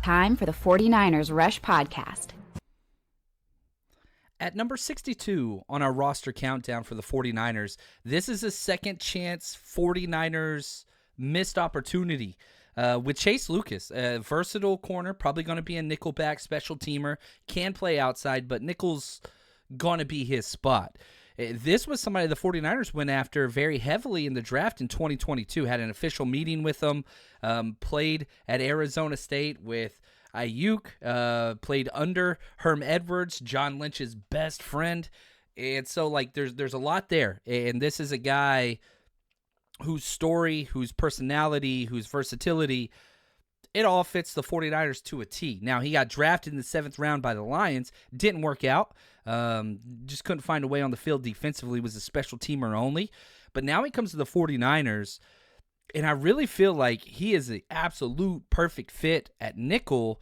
Time for the 49ers Rush Podcast. At number 62 on our roster countdown for the 49ers, this is a second chance 49ers missed opportunity with Chase Lucas, a versatile corner, probably going to be a nickelback special teamer, can play outside, but nickel's going to be his spot. This was somebody the 49ers went after very heavily in the draft in 2022, had an official meeting with them, played at Arizona State with Ayuk, played under Herm Edwards, John Lynch's best friend. And so, there's a lot there. And this is a guy whose story, whose personality, whose versatility, it all fits the 49ers to a T. Now, he got drafted in the 7th round by the Lions. Didn't work out. Just couldn't find a way on the field defensively. Was a special teamer only. But now he comes to the 49ers, and I really feel like he is the absolute perfect fit at nickel.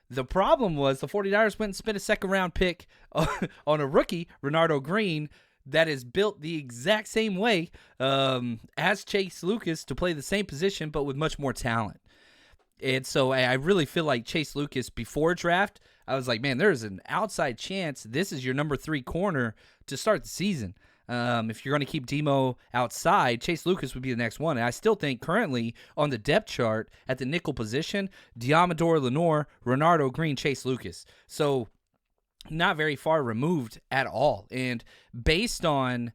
The problem was the 49ers went and spent a second-round pick on a rookie, Renardo Green, that is built the exact same way as Chase Lucas to play the same position but with much more talent. And so I really feel like Chase Lucas before draft, I was like, man, there's an outside chance this is your number 3 corner to start the season. If you're going to keep Demo outside, Chase Lucas would be the next one. And I still think currently on the depth chart at the nickel position, Diamador Lenore, Renardo Green, Chase Lucas. So not very far removed at all. And based on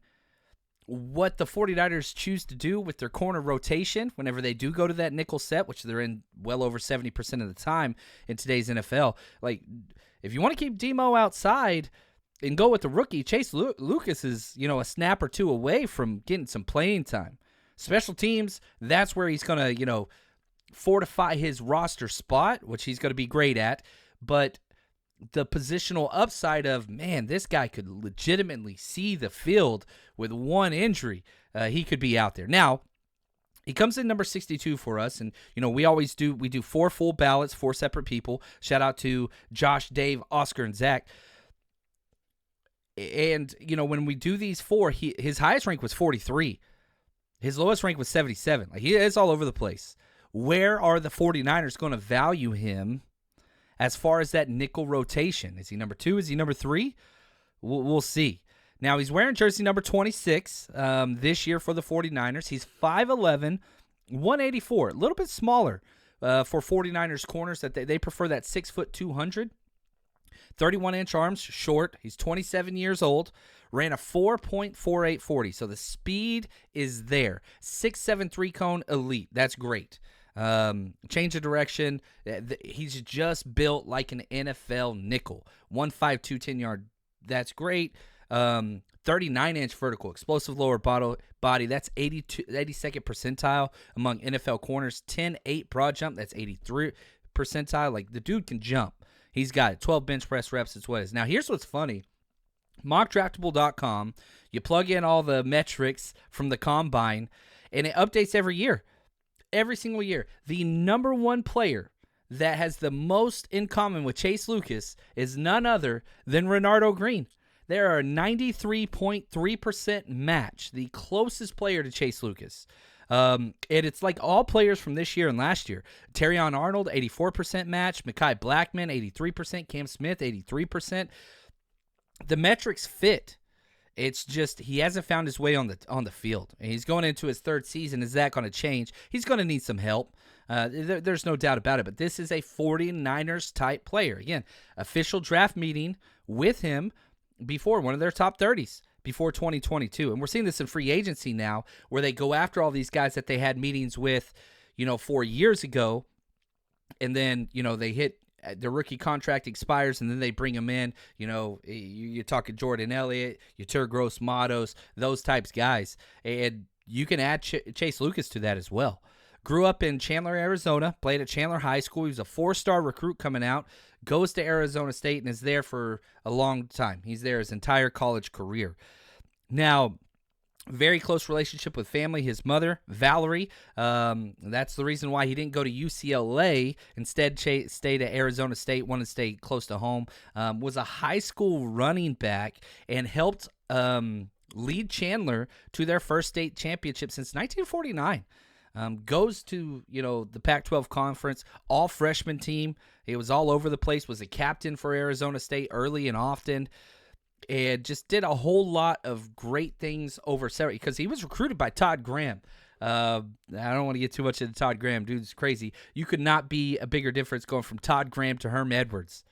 what the 49ers choose to do with their corner rotation whenever they do go to that nickel set, which they're in well over 70% of the time in today's NFL. Like, if you want to keep Demo outside and go with the rookie, Chase Lucas is, a snap or two away from getting some playing time. Special teams, that's where he's going to, fortify his roster spot, which he's going to be great at. But the positional upside of, man, this guy could legitimately see the field with one injury. He could be out there. Now, he comes in number 62 for us, and, we do 4 full ballots, 4 separate people. Shout out to Josh, Dave, Oscar, and Zach. And, when we do these 4, his highest rank was 43. His lowest rank was 77. Like, he is all over the place. Where are the 49ers going to value him as far as that nickel rotation? Is he number 2? Is he number 3? We'll see. Now, he's wearing jersey number 26 this year for the 49ers. He's 5'11", 184, a little bit smaller for 49ers corners. That they prefer that 6', 200. 31-inch arms, short. He's 27 years old. Ran a 4.4840, so the speed is there. 6'7" 3-cone elite. That's great. Change of direction. He's just built like an NFL nickel. 1.52 10-yard. That's great. 39-inch vertical, explosive lower body. That's 82nd percentile among NFL corners. 10.8 broad jump. That's 83 percentile. Like, the dude can jump. He's got it. 12 bench press reps. It's what it is. Now, here's what's funny. Mockdraftable.com. You plug in all the metrics from the combine, and it updates every year. Every single year. The number 1 player that has the most in common with Chase Lucas is none other than Renardo Green. There are 93.3% match, the closest player to Chase Lucas. And it's like all players from this year and last year. Terrion Arnold, 84% match. Mekhi Blackman, 83%. Cam Smith, 83%. The metrics fit. It's just he hasn't found his way on the field. And he's going into his 3rd season. Is that going to change? He's going to need some help. There's no doubt about it. But this is a 49ers type player. Again, official draft meeting with him before one of their top 30s before 2022. And we're seeing this in free agency now where they go after all these guys that they had meetings with, 4 years ago. And then, they hit their rookie contract expires, and then they bring them in. You're talking Jordan Elliott, you Gross Matos, those types guys. And you can add Chase Lucas to that as well. Grew up in Chandler, Arizona, played at Chandler High School. He was a 4-star recruit coming out, goes to Arizona State, and is there for a long time. He's there his entire college career. Now, very close relationship with family. His mother, Valerie, that's the reason why he didn't go to UCLA. Instead, stayed at Arizona State, wanted to stay close to home. Was a high school running back and helped lead Chandler to their first state championship since 1949. Goes to, the Pac-12 conference, all freshman team. He was all over the place, was a captain for Arizona State early and often, and just did a whole lot of great things over several, because he was recruited by Todd Graham. I don't want to get too much into Todd Graham. Dude's crazy. You could not be a bigger difference going from Todd Graham to Herm Edwards.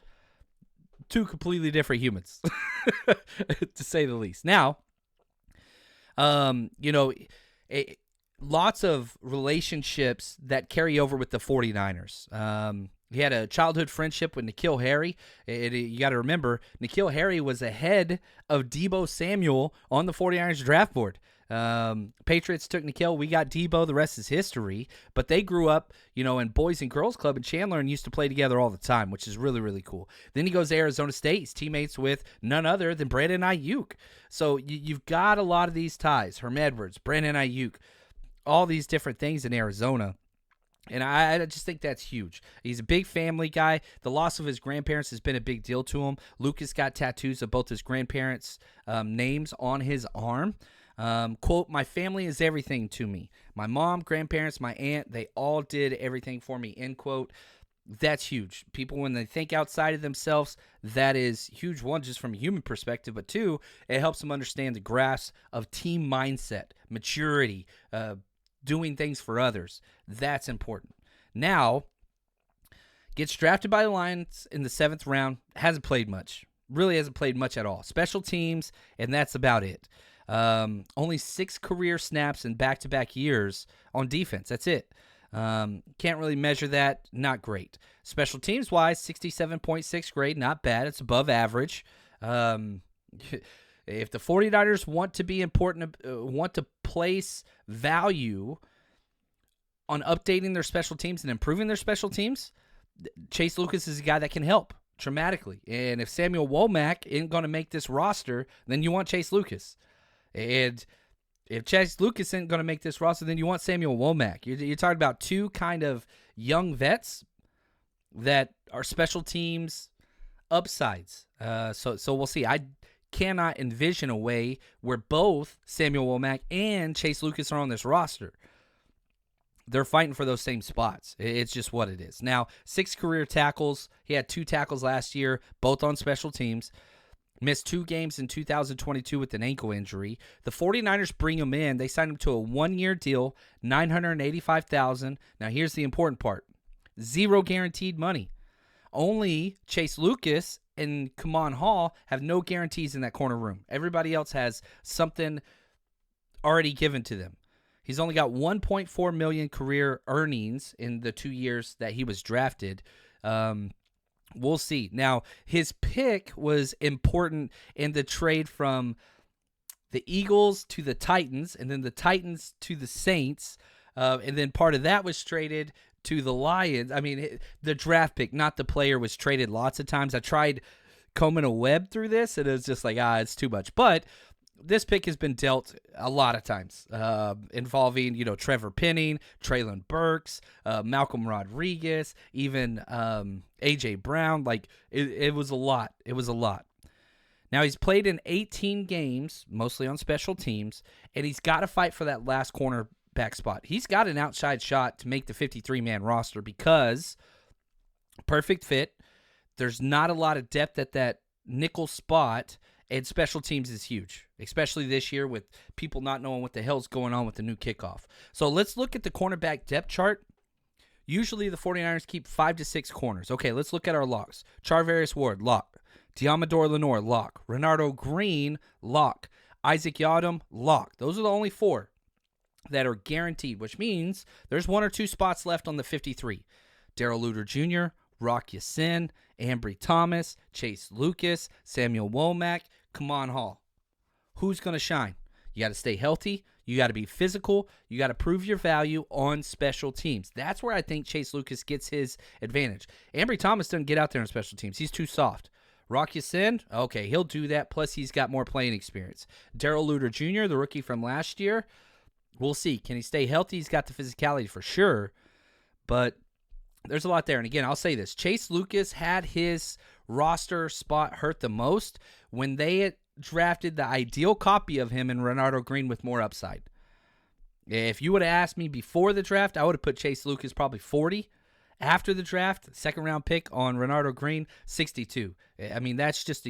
Two completely different humans, to say the least. Now, lots of relationships that carry over with the 49ers. He had a childhood friendship with N'Keal Harry. You got to remember, N'Keal Harry was ahead of Deebo Samuel on the 49ers draft board. Patriots took N'Keal. We got Deebo. The rest is history. But they grew up, in Boys and Girls Club in Chandler and used to play together all the time, which is really, really cool. Then he goes to Arizona State. He's teammates with none other than Brandon Ayuk. So you've got a lot of these ties. Herm Edwards, Brandon Ayuk, all these different things in Arizona. And I just think that's huge. He's a big family guy. The loss of his grandparents has been a big deal to him. Lucas got tattoos of both his grandparents' names on his arm. Quote, "My family is everything to me. My mom, grandparents, my aunt, they all did everything for me," end quote. That's huge. People, when they think outside of themselves, that is huge. One, just from a human perspective, but two, it helps them understand the grasp of team mindset, maturity, doing things for others. That's important. Now, gets drafted by the Lions in the 7th round. Hasn't played much. Really hasn't played much at all. Special teams, and that's about it. Only 6 career snaps in back-to-back years on defense. That's it. Can't really measure that. Not great. Special teams-wise, 67.6 grade. Not bad. It's above average. If the 49ers want to be important, want to place value on updating their special teams and improving their special teams, Chase Lucas is a guy that can help dramatically. And if Samuel Womack isn't going to make this roster, then you want Chase Lucas. And if Chase Lucas isn't going to make this roster, then you want Samuel Womack. You're talking about two kind of young vets that are special teams upsides. So we'll see. I cannot envision a way where both Samuel Womack and Chase Lucas are on this roster. They're fighting for those same spots. It's just what it is. Now, 6 career tackles. He had 2 tackles last year, both on special teams. Missed 2 games in 2022 with an ankle injury. The 49ers bring him in. They signed him to a 1-year deal, $985,000. Now, here's the important part. 0 guaranteed money. Only Chase Lucas and Kamon Hall have no guarantees in that corner room. Everybody else has something already given to them. He's only got $1.4 million career earnings in the 2 years that he was drafted. We'll see. Now, his pick was important in the trade from the Eagles to the Titans, and then the Titans to the Saints, and then part of that was traded to the Lions. I mean, the draft pick, not the player, was traded lots of times. I tried combing a web through this, and it was just like, it's too much. But this pick has been dealt a lot of times, involving, Trevor Penning, Treylon Burks, Malcolm Rodriguez, even A.J. Brown. Like, it was a lot. It was a lot. Now, he's played in 18 games, mostly on special teams, and he's got to fight for that last cornerback spot. He's got an outside shot to make the 53-man roster because perfect fit. There's not a lot of depth at that nickel spot, and special teams is huge, especially this year with people not knowing what the hell's going on with the new kickoff. So let's look at the cornerback depth chart. Usually the 49ers keep 5 to 6 corners. Okay, let's look at our locks. Charvarius Ward, lock. Diamador Lenore, lock. Renardo Green, lock. Isaac Yadam, lock. Those are the only 4 that are guaranteed, which means there's 1 or 2 spots left on the 53. Darrell Luter Jr., Rock Ya-Sin, Ambry Thomas, Chase Lucas, Samuel Womack, Kamon Hall. Who's going to shine? You got to stay healthy. You got to be physical. You got to prove your value on special teams. That's where I think Chase Lucas gets his advantage. Ambry Thomas doesn't get out there on special teams. He's too soft. Rock Ya-Sin, okay, he'll do that. Plus, he's got more playing experience. Darrell Luter Jr., the rookie from last year, we'll see. Can he stay healthy? He's got the physicality for sure. But there's a lot there. And again, I'll say this. Chase Lucas had his roster spot hurt the most when they had drafted the ideal copy of him in Renardo Green with more upside. If you would have asked me before the draft, I would have put Chase Lucas probably 40. After the draft, second-round pick on Renardo Green, 62. I mean, that's just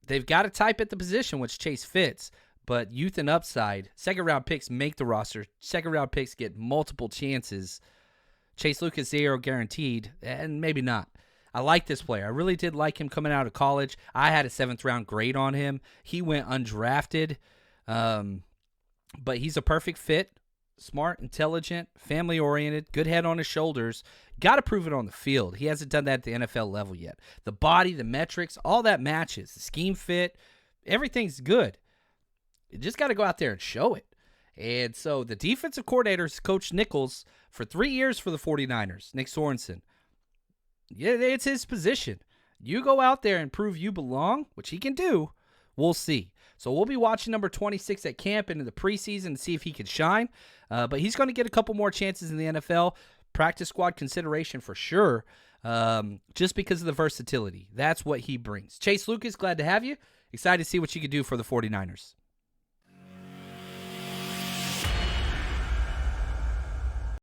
they've got a type at the position, which Chase fits, but youth and upside, second-round picks make the roster. Second-round picks get multiple chances. Chase Lucas, 0 guaranteed, and maybe not. I like this player. I really did like him coming out of college. I had a 7th-round grade on him. He went undrafted, but he's a perfect fit. Smart, intelligent, family-oriented, good head on his shoulders. Got to prove it on the field. He hasn't done that at the NFL level yet. The body, the metrics, all that matches. The scheme fit, everything's good. You just got to go out there and show it. And so the defensive coordinator is Coach Nichols for 3 years for the 49ers, Nick Sorensen. Yeah, it's his position. You go out there and prove you belong, which he can do, we'll see. So we'll be watching number 26 at camp into the preseason to see if he can shine. But he's going to get a couple more chances in the NFL. Practice squad consideration for sure, just because of the versatility. That's what he brings. Chase Lucas, glad to have you. Excited to see what you can do for the 49ers.